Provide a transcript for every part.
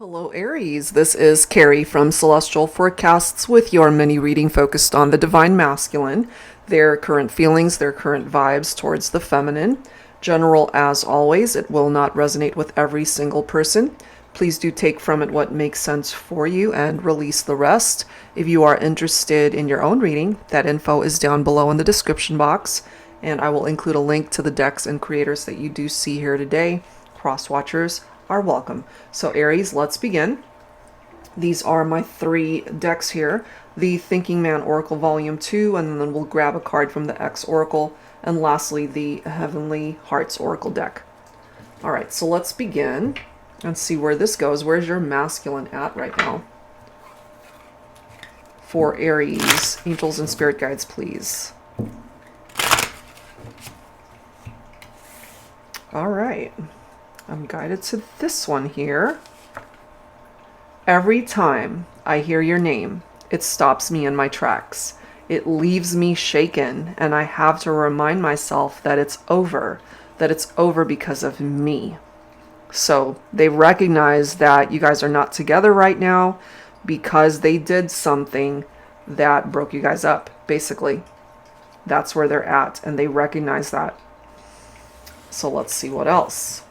Hello Aries, this is Carrie from Celestial Forecasts with your mini reading focused on the Divine Masculine, their current feelings, their current vibes towards the feminine. General as always, it will not resonate with every single person. Please do take from it what makes sense for you and release the rest. If you are interested in your own reading, that info is down below in the description box, and I will include a link to the decks and creators that you do see here today. Cross-watchers are welcome. So Aries, let's begin. These are my three decks here. The Thinking Man Oracle Volume 2, and then we'll grab a card from the X Oracle, and lastly the Heavenly Hearts Oracle deck. Alright, so let's begin and see where this goes. Where's your masculine at right now? For Aries, angels and spirit guides, please. Alright. I'm guided to this one here. Every time I hear your name, it stops me in my tracks. It leaves me shaken, and I have to remind myself that it's over because of me. So they recognize that you guys are not together right now because they did something that broke you guys up, basically. That's where they're at, and they recognize that. So let's see what else.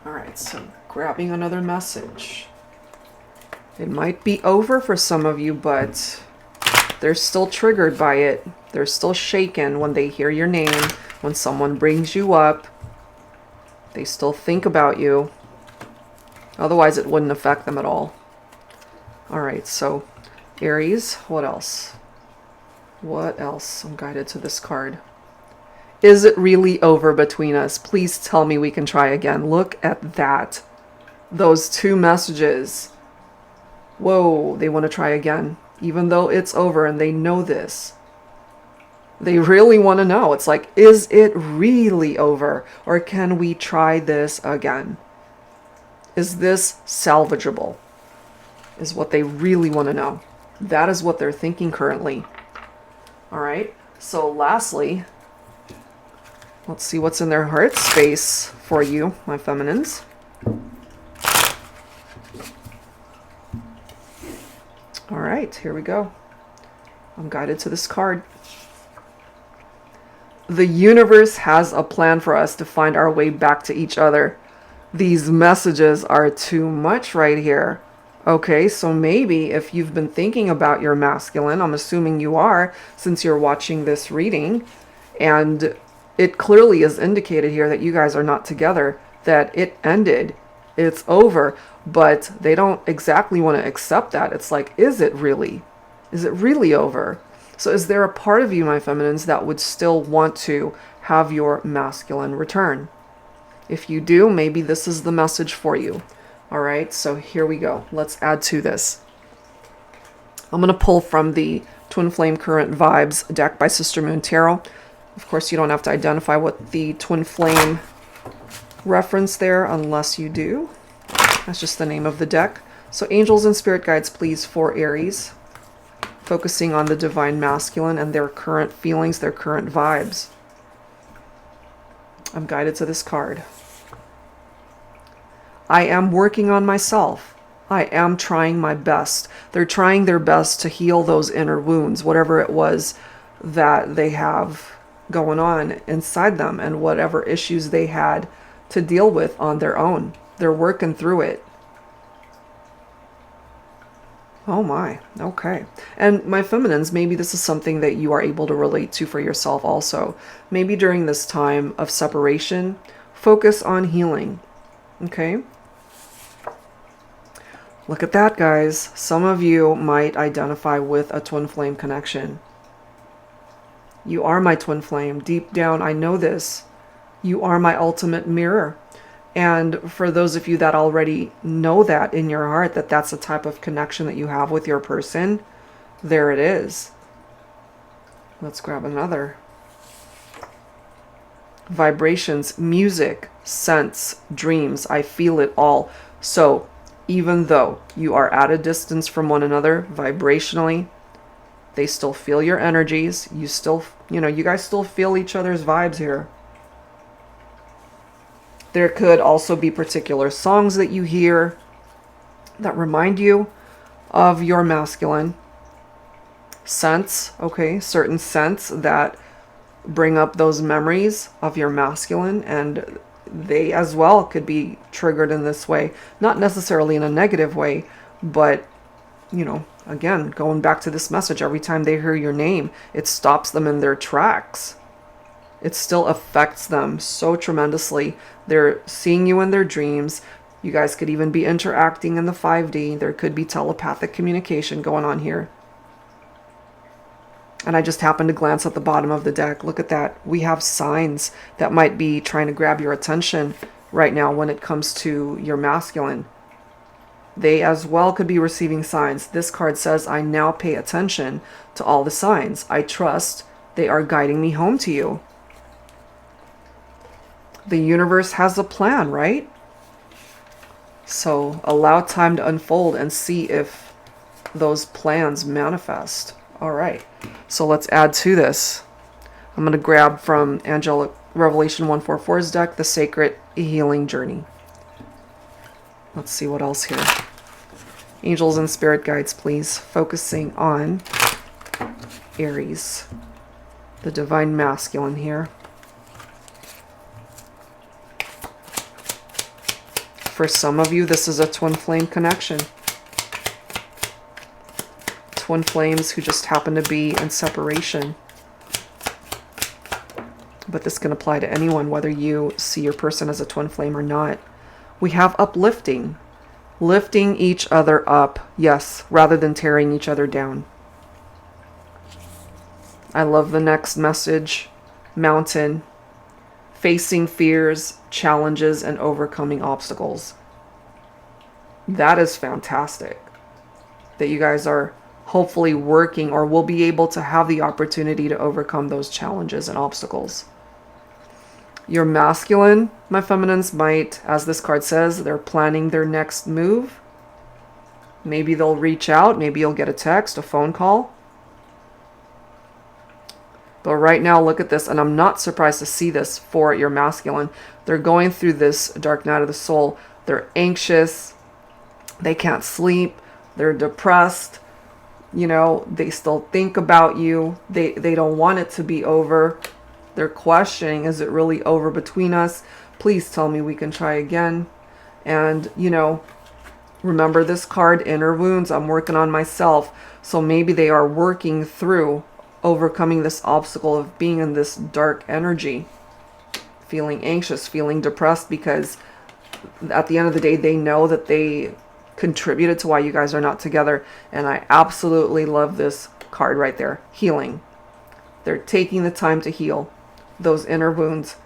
Alright, so grabbing another message. It might be over for some of you, but they're still triggered by it. They're still shaken when they hear your name, when someone brings you up. They still think about you. Otherwise, it wouldn't affect them at all. Alright, so Aries, what else? What else? I'm guided to this card. Is it really over between us? Please tell me we can try again. Look at that. Those two messages. Whoa, they want to try again. Even though it's over and they know this. They really want to know. It's like, is it really over? Or can we try this again? Is this salvageable? Is what they really want to know. That is what they're thinking currently. Alright, so lastly, let's see what's in their heart space for you, my feminines. All right, here we go. I'm guided to this card. The universe has a plan for us to find our way back to each other. These messages are too much right here. Okay, so maybe if you've been thinking about your masculine, I'm assuming you are since you're watching this reading, and it clearly is indicated here that you guys are not together, that it ended, it's over, but they don't exactly want to accept that. It's like, is it really? Is it really over? So is there a part of you, my feminines, that would still want to have your masculine return? If you do, maybe this is the message for you. All right, so here we go. Let's add to this. I'm going to pull from the Twin Flame Current Vibes deck by Sister Moon Tarot. Of course, you don't have to identify what the twin flame reference there unless you do. That's just the name of the deck. So angels and spirit guides, please, for Aries. Focusing on the divine masculine and their current feelings, their current vibes. I'm guided to this card. I am working on myself. I am trying my best. They're trying their best to heal those inner wounds, whatever it was that they have going on inside them and whatever issues they had to deal with on their own. They're working through it. Oh my, okay. And my feminines, maybe this is something that you are able to relate to for yourself also. Maybe during this time of separation, focus on healing. Okay? Look at that, guys. Some of you might identify with a twin flame connection. You are my twin flame. Deep down, I know this. You are my ultimate mirror. And for those of you that already know that in your heart, that that's the type of connection that you have with your person, there it is. Let's grab another. Vibrations, music, scents, dreams. I feel it all. So even though you are at a distance from one another vibrationally, they still feel your energies. You still, you guys still feel each other's vibes here. There could also be particular songs that you hear that remind you of your masculine. Scents, okay, certain scents that bring up those memories of your masculine, and they as well could be triggered in this way. Not necessarily in a negative way, but, you know, again, going back to this message, every time they hear your name, it stops them in their tracks. It still affects them so tremendously. They're seeing you in their dreams. You guys could even be interacting in the 5D. There could be telepathic communication going on here. And I just happened to glance at the bottom of the deck. Look at that. We have signs that might be trying to grab your attention right now when it comes to your masculine. They as well could be receiving signs. This card says, I now pay attention to all the signs. I trust they are guiding me home to you. The universe has a plan, right? So allow time to unfold and see if those plans manifest. All right, so let's add to this. I'm going to grab from Angelic Revelation 144's deck, the Sacred Healing Journey. Let's see what else here. Angels and spirit guides, please. Focusing on Aries, the divine masculine here. For some of you, this is a twin flame connection. Twin flames who just happen to be in separation. But this can apply to anyone, whether you see your person as a twin flame or not. We have uplifting. Lifting each other up, yes, rather than tearing each other down. I love the next message. Mountain. Facing fears, challenges, and overcoming obstacles. That is fantastic. That you guys are hopefully working or will be able to have the opportunity to overcome those challenges and obstacles. Your masculine, my feminines, might, as this card says, they're planning their next move. Maybe they'll reach out. Maybe you'll get a text, a phone call. But right now, look at this, and I'm not surprised to see this for your masculine. They're going through this dark night of the soul. They're anxious. They can't sleep. They're depressed. You know, they still think about you. They don't want it to be over. They're questioning, is it really over between us? Please tell me we can try again. And, you know, remember this card, inner wounds. I'm working on myself. So maybe they are working through overcoming this obstacle of being in this dark energy. Feeling anxious, feeling depressed, because at the end of the day, they know that they contributed to why you guys are not together. And I absolutely love this card right there. Healing. They're taking the time to heal those inner wounds.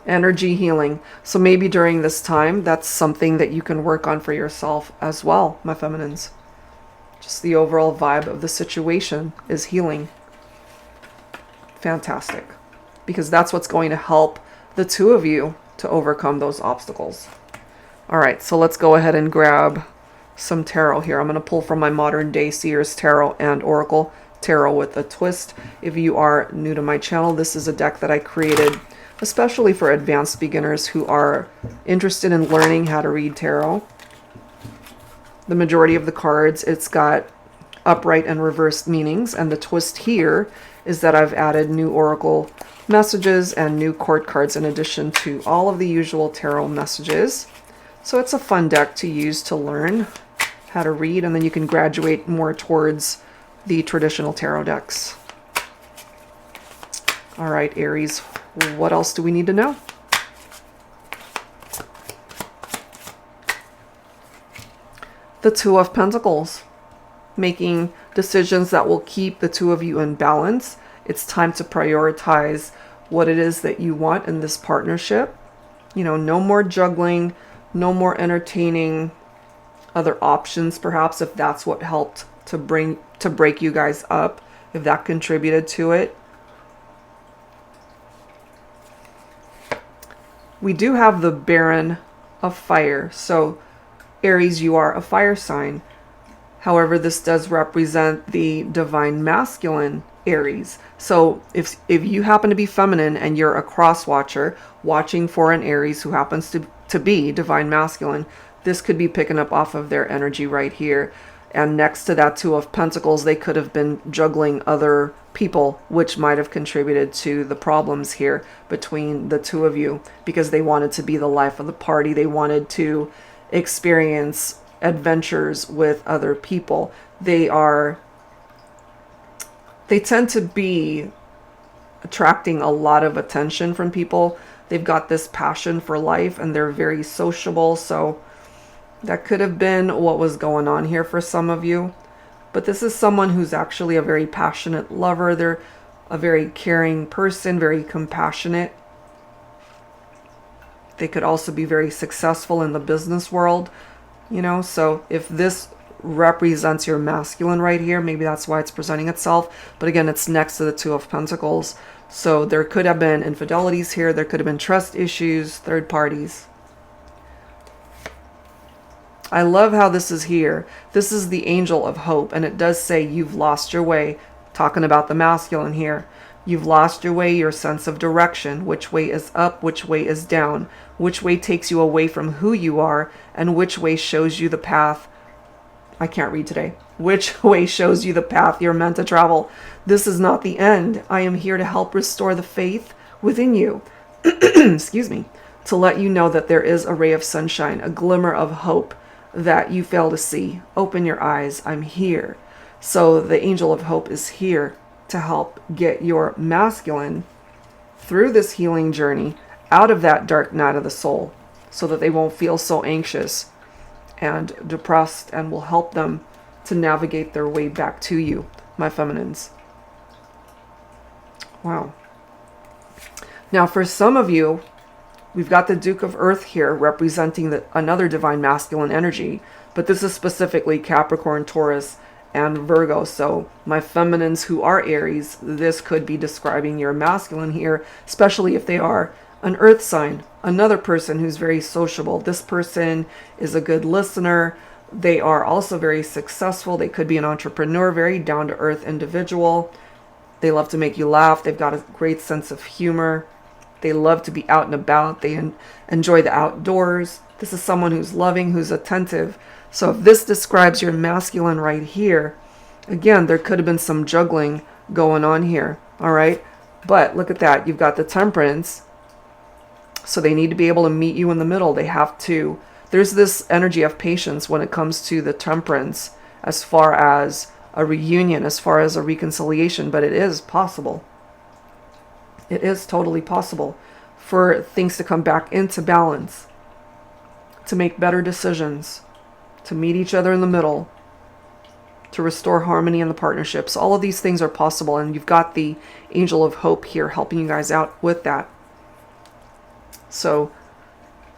Energy healing. So maybe during this time, that's something that you can work on for yourself as well, my feminines. Just the overall vibe of the situation is healing. Fantastic. Because that's what's going to help the two of you to overcome those obstacles. All right, so let's go ahead and grab some tarot here. I'm going to pull from my Modern Day Seers Tarot and Oracle Tarot with a twist. If you are new to my channel, this is a deck that I created especially for advanced beginners who are interested in learning how to read tarot. The majority of the cards, it's got upright and reversed meanings, and the twist here is that I've added new oracle messages and new court cards in addition to all of the usual tarot messages. So it's a fun deck to use to learn how to read, and then you can graduate more towards the traditional tarot decks. All right, Aries, what else do we need to know? The Two of Pentacles. Making decisions that will keep the two of you in balance. It's time to prioritize what it is that you want in this partnership. You know, no more juggling, no more entertaining other options, perhaps, if that's what helped to break you guys up, if that contributed to it. We do have the Baron of Fire. So Aries, you are a fire sign. However, this does represent the divine masculine Aries. So if you happen to be feminine and you're a cross watcher watching for an Aries who happens to be divine masculine, This could be picking up off of their energy right here. And next to that Two of Pentacles, they could have been juggling other people, which might have contributed to the problems here between the two of you, because they wanted to be the life of the party. They wanted to experience adventures with other people. They tend to be attracting a lot of attention from people. They've got this passion for life and they're very sociable. So that could have been what was going on here for some of you. But this is someone who's actually a very passionate lover. They're a very caring person, very compassionate. They could also be very successful in the business world, you know. So if this represents your masculine right here, maybe that's why it's presenting itself. But again, it's next to the Two of Pentacles. So there could have been infidelities here. There could have been trust issues, third parties. I love how this is here. This is the Angel of Hope, and it does say you've lost your way. Talking about the masculine here. You've lost your way, your sense of direction. Which way is up? Which way is down? Which way takes you away from who you are? And which way shows you the path? I can't read today. Which way shows you the path you're meant to travel? This is not the end. I am here to help restore the faith within you. Excuse me. To let you know that there is a ray of sunshine, a glimmer of hope that you fail to see. Open your eyes. I'm here. So the Angel of Hope is here to help get your masculine through this healing journey, out of that dark night of the soul, so that they won't feel so anxious and depressed, and will help them to navigate their way back to you, my feminines. Wow. Now for some of you, we've got the Duke of Earth here representing another divine masculine energy, but this is specifically Capricorn, Taurus, and Virgo. So my feminines who are Aries, this could be describing your masculine here, especially if they are an earth sign, another person who's very sociable. This person is a good listener. They are also very successful. They could be an entrepreneur, very down-to-earth individual. They love to make you laugh. They've got a great sense of humor. They love to be out and about. They enjoy the outdoors. This is someone who's loving, who's attentive. So if this describes your masculine right here, again, there could have been some juggling going on here. All right. But look at that. You've got the Temperance. So they need to be able to meet you in the middle. They have to. There's this energy of patience when it comes to the Temperance, as far as a reunion, as far as a reconciliation. But it is possible. It is totally possible for things to come back into balance, to make better decisions, to meet each other in the middle, to restore harmony in the partnerships. All of these things are possible, and you've got the Angel of Hope here helping you guys out with that. So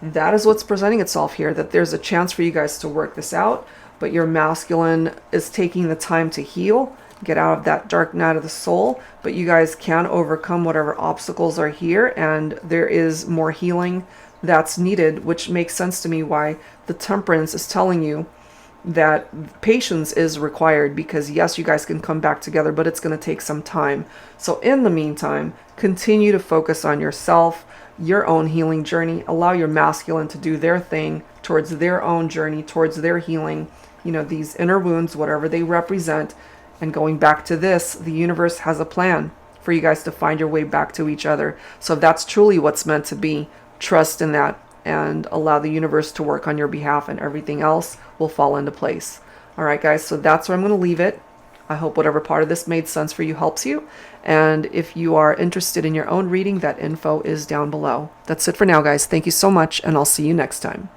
that is what's presenting itself here, that there's a chance for you guys to work this out, but your masculine is taking the time to heal, get out of that dark night of the soul, but you guys can overcome whatever obstacles are here, and there is more healing that's needed, which makes sense to me why the Temperance is telling you that patience is required, because yes, you guys can come back together, but it's going to take some time. So in the meantime, continue to focus on yourself, your own healing journey. Allow your masculine to do their thing towards their own journey, towards their healing, you know, these inner wounds, whatever they represent. And going back to this, the universe has a plan for you guys to find your way back to each other. So if that's truly what's meant to be, trust in that and allow the universe to work on your behalf, and everything else will fall into place. All right, guys, so that's where I'm going to leave it. I hope whatever part of this made sense for you helps you. And if you are interested in your own reading, that info is down below. That's it for now, guys. Thank you so much, and I'll see you next time.